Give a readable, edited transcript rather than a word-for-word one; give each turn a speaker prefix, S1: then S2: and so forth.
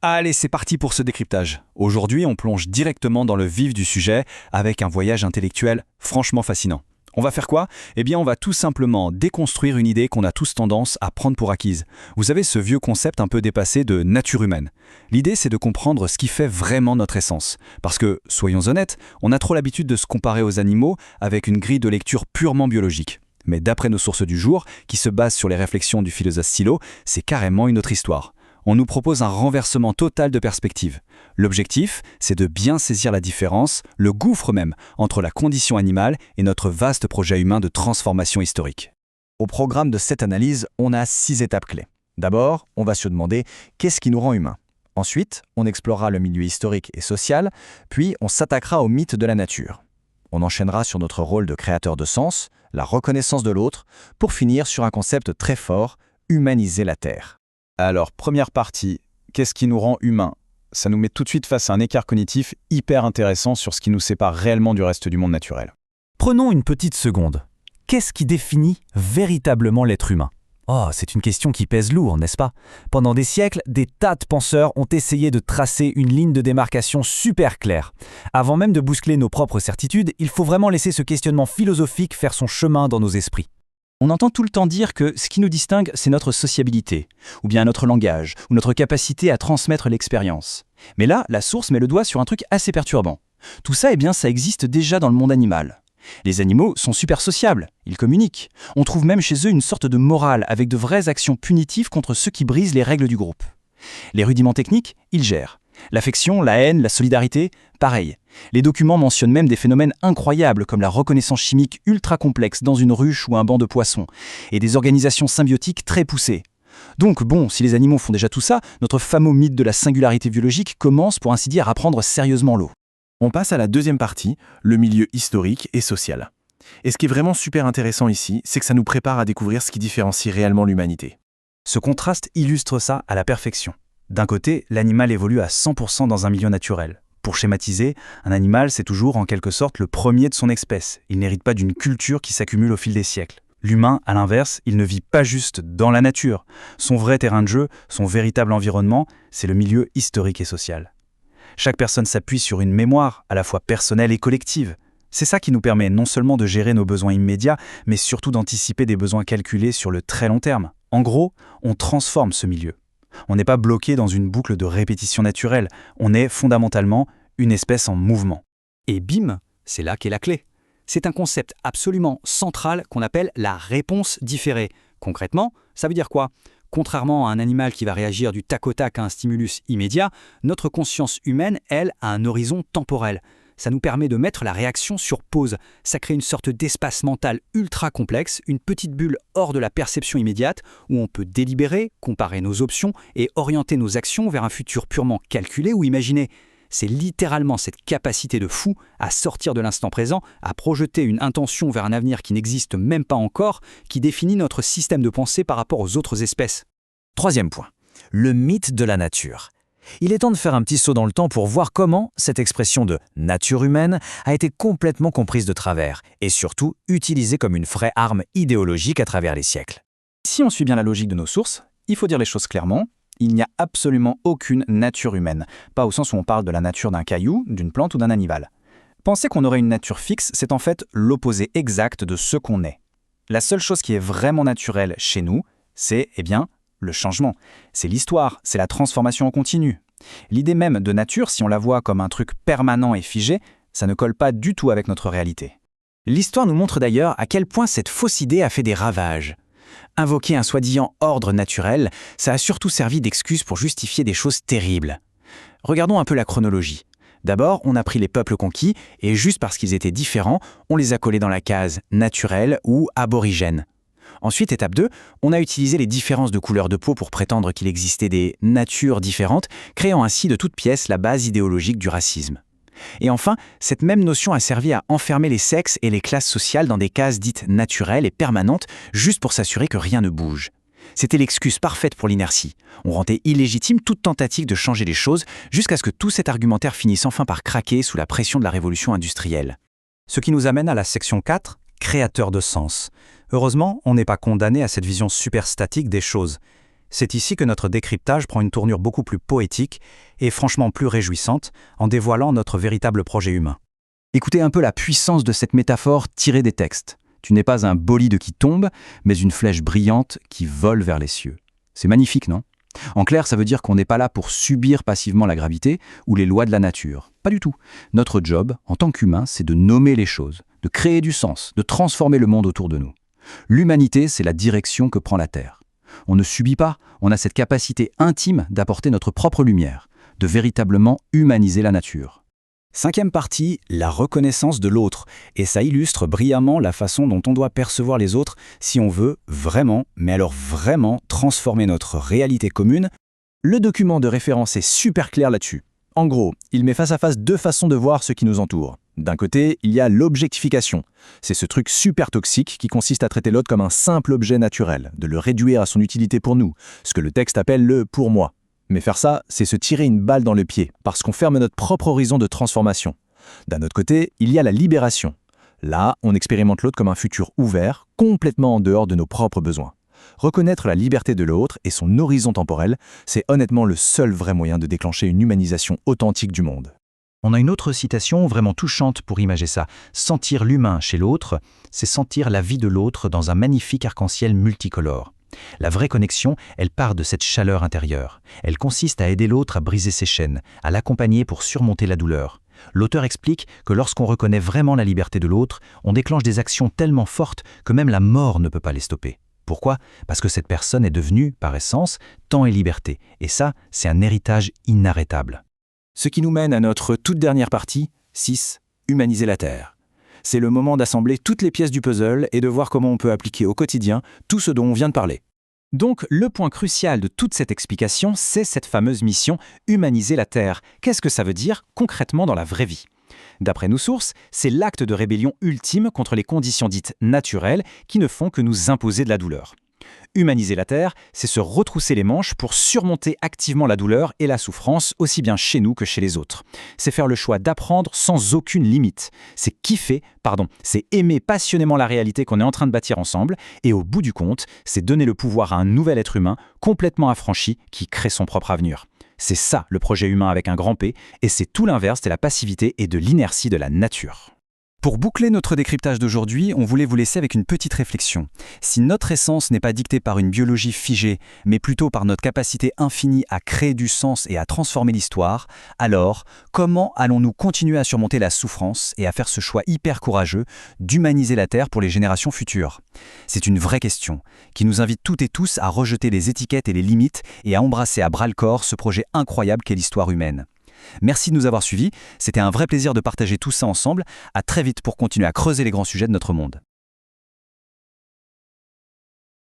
S1: Allez, c'est parti pour ce décryptage. Aujourd'hui, on plonge directement dans le vif du sujet avec un voyage intellectuel franchement fascinant. On va faire quoi? Eh bien, on va tout simplement déconstruire une idée qu'on a tous tendance à prendre pour acquise. Vous savez, ce vieux concept un peu dépassé de nature humaine. L'idée, c'est de comprendre ce qui fait vraiment notre essence. Parce que, soyons honnêtes, on a trop l'habitude de se comparer aux animaux avec une grille de lecture purement biologique. Mais d'après nos sources du jour, qui se basent sur les réflexions du philosophe Silo, c'est carrément une autre histoire. On nous propose un renversement total de perspective. L'objectif, c'est de bien saisir la différence, le gouffre même, entre la condition animale et notre vaste projet humain de transformation historique.
S2: Au programme de cette analyse, on a 6 étapes clés. D'abord, on va se demander qu'est-ce qui nous rend humains. Ensuite, on explorera le milieu historique et social, puis on s'attaquera au mythe de la nature. On enchaînera sur notre rôle de créateur de sens, la reconnaissance de l'autre, pour finir sur un concept très fort, humaniser la Terre.
S3: Alors, première partie, qu'est-ce qui nous rend humains? Ça nous met tout de suite face à un écart cognitif hyper intéressant sur ce qui nous sépare réellement du reste du monde naturel.
S4: Prenons une petite seconde. Qu'est-ce qui définit véritablement l'être humain? Oh, c'est une question qui pèse lourd, n'est-ce pas? Pendant des siècles, des tas de penseurs ont essayé de tracer une ligne de démarcation super claire. Avant même de bousculer nos propres certitudes, il faut vraiment laisser ce questionnement philosophique faire son chemin dans nos esprits.
S5: On entend tout le temps dire que ce qui nous distingue, c'est notre sociabilité, ou bien notre langage, ou notre capacité à transmettre l'expérience. Mais là, la source met le doigt sur un truc assez perturbant. Tout ça, ça existe déjà dans le monde animal. Les animaux sont super sociables, ils communiquent. On trouve même chez eux une sorte de morale avec de vraies actions punitives contre ceux qui brisent les règles du groupe. Les rudiments techniques, ils gèrent. L'affection, la haine, la solidarité, pareil. Les documents mentionnent même des phénomènes incroyables comme la reconnaissance chimique ultra complexe dans une ruche ou un banc de poissons, et des organisations symbiotiques très poussées. Donc bon, si les animaux font déjà tout ça, notre fameux mythe de la singularité biologique commence pour ainsi dire à prendre sérieusement l'eau.
S2: On passe à la deuxième partie, le milieu historique et social. Et ce qui est vraiment super intéressant ici, c'est que ça nous prépare à découvrir ce qui différencie réellement l'humanité.
S4: Ce contraste illustre ça à la perfection. D'un côté, l'animal évolue à 100% dans un milieu naturel. Pour schématiser, un animal, c'est toujours en quelque sorte le premier de son espèce. Il n'hérite pas d'une culture qui s'accumule au fil des siècles. L'humain, à l'inverse, il ne vit pas juste dans la nature. Son vrai terrain de jeu, son véritable environnement, c'est le milieu historique et social. Chaque personne s'appuie sur une mémoire, à la fois personnelle et collective. C'est ça qui nous permet non seulement de gérer nos besoins immédiats, mais surtout d'anticiper des besoins calculés sur le très long terme. En gros, on transforme ce milieu. On n'est pas bloqué dans une boucle de répétition naturelle, on est fondamentalement une espèce en mouvement.
S6: Et bim, c'est là qu'est la clé. C'est un concept absolument central qu'on appelle la réponse différée. Concrètement, ça veut dire quoi? Contrairement à un animal qui va réagir du tac au tac à un stimulus immédiat, notre conscience humaine, elle, a un horizon temporel. Ça nous permet de mettre la réaction sur pause. Ça crée une sorte d'espace mental ultra complexe, une petite bulle hors de la perception immédiate, où on peut délibérer, comparer nos options et orienter nos actions vers un futur purement calculé ou imaginé. C'est littéralement cette capacité de fou à sortir de l'instant présent, à projeter une intention vers un avenir qui n'existe même pas encore, qui définit notre système de pensée par rapport aux autres espèces.
S4: Troisième point, le mythe de la nature. Il est temps de faire un petit saut dans le temps pour voir comment cette expression de nature humaine a été complètement comprise de travers et surtout utilisée comme une vraie arme idéologique à travers les siècles.
S5: Si on suit bien la logique de nos sources, il faut dire les choses clairement, il n'y a absolument aucune nature humaine, pas au sens où on parle de la nature d'un caillou, d'une plante ou d'un animal. Penser qu'on aurait une nature fixe, c'est en fait l'opposé exact de ce qu'on est. La seule chose qui est vraiment naturelle chez nous, c'est, le changement. C'est l'histoire, c'est la transformation en continu. L'idée même de nature, si on la voit comme un truc permanent et figé, ça ne colle pas du tout avec notre réalité. L'histoire nous montre d'ailleurs à quel point cette fausse idée a fait des ravages. Invoquer un soi-disant ordre naturel, ça a surtout servi d'excuse pour justifier des choses terribles. Regardons un peu la chronologie. D'abord, on a pris les peuples conquis, et juste parce qu'ils étaient différents, on les a collés dans la case naturelle ou aborigène. Ensuite, étape 2, on a utilisé les différences de couleur de peau pour prétendre qu'il existait des natures différentes, créant ainsi de toutes pièces la base idéologique du racisme. Et enfin, cette même notion a servi à enfermer les sexes et les classes sociales dans des cases dites naturelles et permanentes, juste pour s'assurer que rien ne bouge. C'était l'excuse parfaite pour l'inertie. On rendait illégitime toute tentative de changer les choses, jusqu'à ce que tout cet argumentaire finisse enfin par craquer sous la pression de la révolution industrielle.
S4: Ce qui nous amène à la section 4, créateur de sens. Heureusement, on n'est pas condamné à cette vision super statique des choses. C'est ici que notre décryptage prend une tournure beaucoup plus poétique et franchement plus réjouissante, en dévoilant notre véritable projet humain.
S5: Écoutez un peu la puissance de cette métaphore tirée des textes. Tu n'es pas un bolide qui tombe, mais une flèche brillante qui vole vers les cieux. C'est magnifique, non ? En clair, ça veut dire qu'on n'est pas là pour subir passivement la gravité ou les lois de la nature. Pas du tout. Notre job, en tant qu'humain, c'est de nommer les choses, de créer du sens, de transformer le monde autour de nous. L'humanité, c'est la direction que prend la Terre. On ne subit pas, on a cette capacité intime d'apporter notre propre lumière, de véritablement humaniser la nature.
S4: 5e partie, la reconnaissance de l'autre. Et ça illustre brillamment la façon dont on doit percevoir les autres si on veut vraiment, mais alors vraiment, transformer notre réalité commune.
S2: Le document de référence est super clair là-dessus. En gros, il met face à face deux façons de voir ce qui nous entoure. D'un côté, il y a l'objectification. C'est ce truc super toxique qui consiste à traiter l'autre comme un simple objet naturel, de le réduire à son utilité pour nous, ce que le texte appelle le « pour moi ». Mais faire ça, c'est se tirer une balle dans le pied, parce qu'on ferme notre propre horizon de transformation. D'un autre côté, il y a la libération. Là, on expérimente l'autre comme un futur ouvert, complètement en dehors de nos propres besoins. Reconnaître la liberté de l'autre et son horizon temporel, c'est honnêtement le seul vrai moyen de déclencher une humanisation authentique du monde.
S4: On a une autre citation vraiment touchante pour imager ça. Sentir l'humain chez l'autre, c'est sentir la vie de l'autre dans un magnifique arc-en-ciel multicolore. La vraie connexion, elle part de cette chaleur intérieure. Elle consiste à aider l'autre à briser ses chaînes, à l'accompagner pour surmonter la douleur. L'auteur explique que lorsqu'on reconnaît vraiment la liberté de l'autre, on déclenche des actions tellement fortes que même la mort ne peut pas les stopper. Pourquoi ? Parce que cette personne est devenue, par essence, temps et liberté. Et ça, c'est un héritage inarrêtable.
S5: Ce qui nous mène à notre toute dernière partie, 6, humaniser la Terre. C'est le moment d'assembler toutes les pièces du puzzle et de voir comment on peut appliquer au quotidien tout ce dont on vient de parler.
S4: Donc, le point crucial de toute cette explication, c'est cette fameuse mission « humaniser la Terre ». Qu'est-ce que ça veut dire concrètement dans la vraie vie ? D'après nos sources, c'est l'acte de rébellion ultime contre les conditions dites naturelles qui ne font que nous imposer de la douleur. Humaniser la Terre, c'est se retrousser les manches pour surmonter activement la douleur et la souffrance, aussi bien chez nous que chez les autres. C'est faire le choix d'apprendre sans aucune limite. C'est c'est aimer passionnément la réalité qu'on est en train de bâtir ensemble, et au bout du compte, c'est donner le pouvoir à un nouvel être humain complètement affranchi qui crée son propre avenir. C'est ça le projet humain avec un grand P, et c'est tout l'inverse de la passivité et de l'inertie de la nature. Pour boucler notre décryptage d'aujourd'hui, on voulait vous laisser avec une petite réflexion. Si notre essence n'est pas dictée par une biologie figée, mais plutôt par notre capacité infinie à créer du sens et à transformer l'histoire, alors comment allons-nous continuer à surmonter la souffrance et à faire ce choix hyper courageux d'humaniser la Terre pour les générations futures ? C'est une vraie question qui nous invite toutes et tous à rejeter les étiquettes et les limites et à embrasser à bras-le-corps ce projet incroyable qu'est l'histoire humaine. Merci de nous avoir suivis, c'était un vrai plaisir de partager tout ça ensemble. À très vite pour continuer à creuser les grands sujets de notre monde.